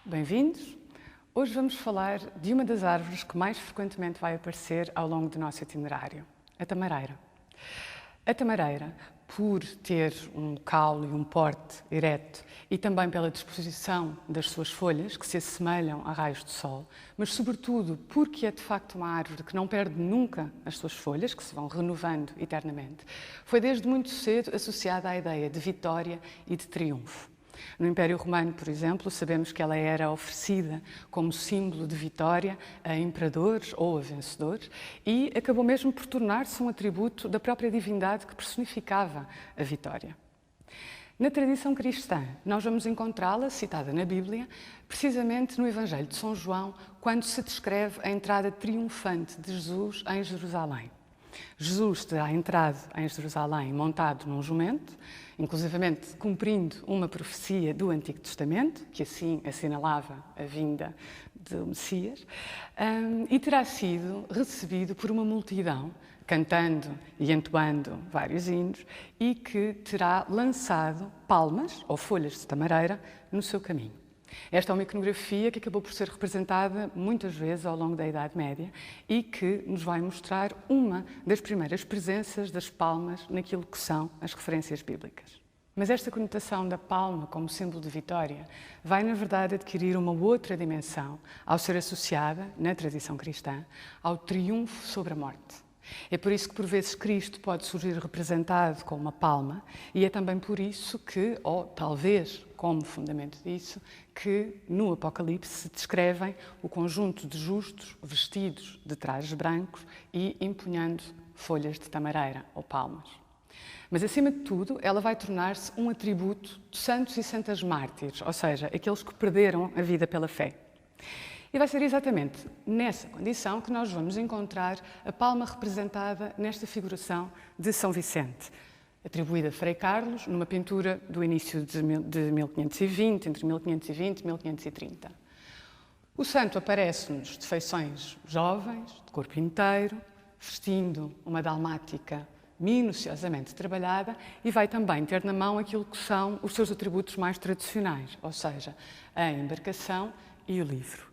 Bem-vindos! Hoje vamos falar de uma das árvores que mais frequentemente vai aparecer ao longo do nosso itinerário, a tamareira. A tamareira, por ter um caule e um porte ereto e também pela disposição das suas folhas, que se assemelham a raios de sol, mas sobretudo porque é de facto uma árvore que não perde nunca as suas folhas, que se vão renovando eternamente, foi desde muito cedo associada à ideia de vitória e de triunfo. No Império Romano, por exemplo, sabemos que ela era oferecida como símbolo de vitória a imperadores ou a vencedores e acabou mesmo por tornar-se um atributo da própria divindade que personificava a vitória. Na tradição cristã, nós vamos encontrá-la citada na Bíblia, precisamente no Evangelho de São João, quando se descreve a entrada triunfante de Jesus em Jerusalém. Jesus terá entrado em Jerusalém montado num jumento, inclusivamente cumprindo uma profecia do Antigo Testamento, que assim assinalava a vinda do Messias, e terá sido recebido por uma multidão, cantando e entoando vários hinos, e que terá lançado palmas ou folhas de tamareira no seu caminho. Esta é uma iconografia que acabou por ser representada muitas vezes ao longo da Idade Média e que nos vai mostrar uma das primeiras presenças das palmas naquilo que são as referências bíblicas. Mas esta conotação da palma como símbolo de vitória vai, na verdade, adquirir uma outra dimensão ao ser associada, na tradição cristã, ao triunfo sobre a morte. É por isso que, por vezes, Cristo pode surgir representado com uma palma e é também por isso que, ou talvez como fundamento disso, que no Apocalipse se descrevem o conjunto de justos vestidos de trajes brancos e empunhando folhas de tamareira ou palmas. Mas, acima de tudo, ela vai tornar-se um atributo de santos e santas mártires, ou seja, aqueles que perderam a vida pela fé. E vai ser exatamente nessa condição que nós vamos encontrar a palma representada nesta figuração de São Vicente, atribuída a Frei Carlos, numa pintura do início de 1520, entre 1520 e 1530. O santo aparece-nos de feições jovens, de corpo inteiro, vestindo uma dalmática minuciosamente trabalhada e vai também ter na mão aquilo que são os seus atributos mais tradicionais, ou seja, a embarcação e o livro.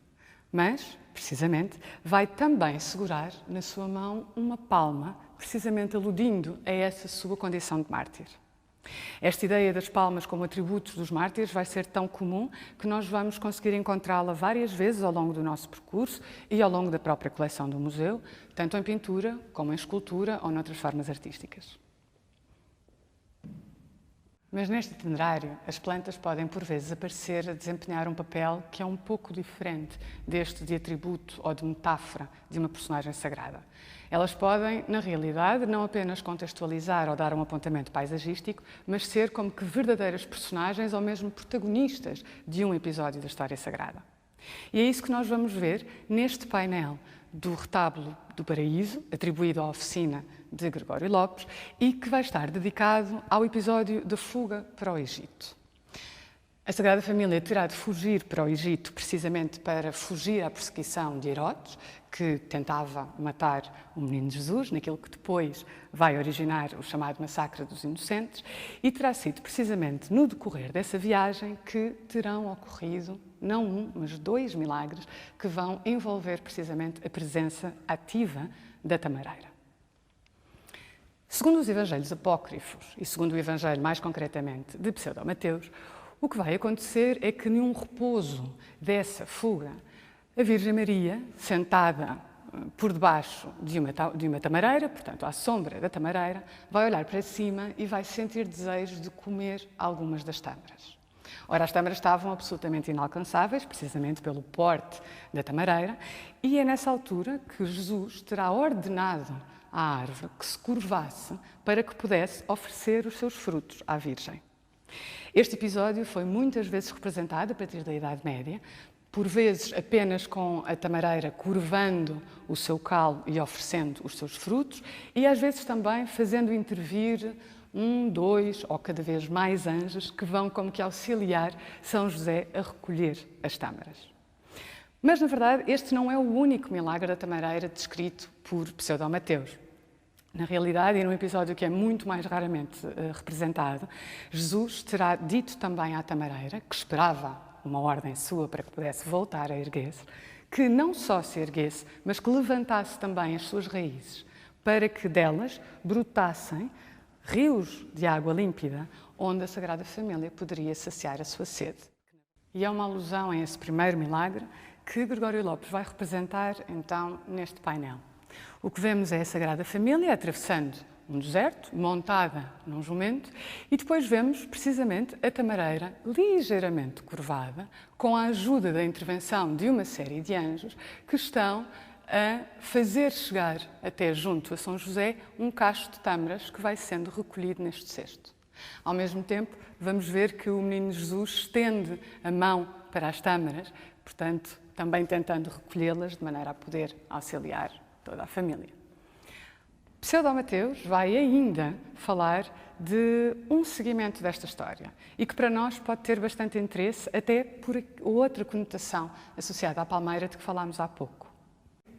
Mas, precisamente, vai também segurar na sua mão uma palma, precisamente aludindo a essa sua condição de mártir. Esta ideia das palmas como atributos dos mártires vai ser tão comum que nós vamos conseguir encontrá-la várias vezes ao longo do nosso percurso e ao longo da própria coleção do museu, tanto em pintura como em escultura ou noutras formas artísticas. Mas neste itinerário, as plantas podem por vezes aparecer a desempenhar um papel que é um pouco diferente deste de atributo ou de metáfora de uma personagem sagrada. Elas podem, na realidade, não apenas contextualizar ou dar um apontamento paisagístico, mas ser como que verdadeiras personagens ou mesmo protagonistas de um episódio da história sagrada. E é isso que nós vamos ver neste painel do retábulo do Paraíso, atribuído à oficina de Gregório Lopes, e que vai estar dedicado ao episódio da fuga para o Egito. A Sagrada Família terá de fugir para o Egito precisamente para fugir à perseguição de Herodes, que tentava matar o menino Jesus, naquilo que depois vai originar o chamado Massacre dos Inocentes, e terá sido precisamente no decorrer dessa viagem que terão ocorrido não um, mas 2 milagres que vão envolver precisamente a presença ativa da tamareira. Segundo os Evangelhos apócrifos e segundo o Evangelho mais concretamente de Pseudo-Mateus, o que vai acontecer é que num repouso dessa fuga, a Virgem Maria, sentada por debaixo de uma tamareira, portanto à sombra da tamareira, vai olhar para cima e vai sentir desejo de comer algumas das tâmaras. Ora, as tâmaras estavam absolutamente inalcançáveis, precisamente pelo porte da tamareira, e é nessa altura que Jesus terá ordenado à árvore que se curvasse para que pudesse oferecer os seus frutos à Virgem. Este episódio foi muitas vezes representado a partir da Idade Média, por vezes apenas com a tamareira curvando o seu caule e oferecendo os seus frutos, e às vezes também fazendo intervir 1, 2 ou cada vez mais anjos que vão como que auxiliar São José a recolher as tâmaras. Mas, na verdade, este não é o único milagre da tamareira descrito por Pseudo-Mateus. Na realidade, e num episódio que é muito mais raramente representado, Jesus terá dito também à tamareira, que esperava uma ordem sua para que pudesse voltar a erguer-se, que não só se erguesse, mas que levantasse também as suas raízes, para que delas brotassem rios de água límpida, onde a Sagrada Família poderia saciar a sua sede. E é uma alusão a esse primeiro milagre que Gregório Lopes vai representar, então, neste painel. O que vemos é a Sagrada Família atravessando um deserto, montada num jumento, e depois vemos, precisamente, a tamareira ligeiramente curvada, com a ajuda da intervenção de uma série de anjos que estão a fazer chegar até junto a São José um cacho de tâmaras que vai sendo recolhido neste cesto. Ao mesmo tempo, vamos ver que o menino Jesus estende a mão para as tâmaras, portanto, também tentando recolhê-las de maneira a poder auxiliar toda a família. Pseudo-Mateus vai ainda falar de um seguimento desta história e que para nós pode ter bastante interesse, até por outra conotação associada à palmeira de que falámos há pouco.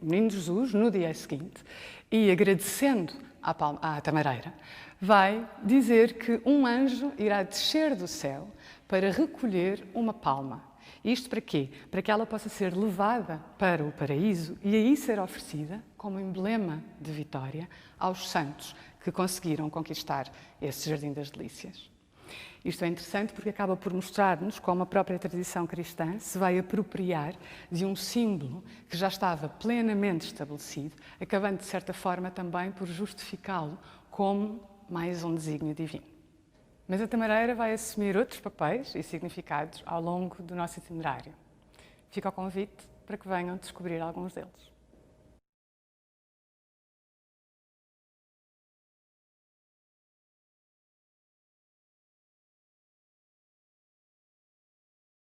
O menino Jesus, no dia seguinte, e agradecendo à tamareira, vai dizer que um anjo irá descer do céu para recolher uma palma. Isto para quê? Para que ela possa ser levada para o paraíso e aí ser oferecida como emblema de vitória aos santos que conseguiram conquistar esse Jardim das Delícias. Isto é interessante porque acaba por mostrar-nos como a própria tradição cristã se vai apropriar de um símbolo que já estava plenamente estabelecido, acabando de certa forma também por justificá-lo como mais um desígnio divino. Mas a tamareira vai assumir outros papéis e significados ao longo do nosso itinerário. Fica o convite para que venham descobrir alguns deles.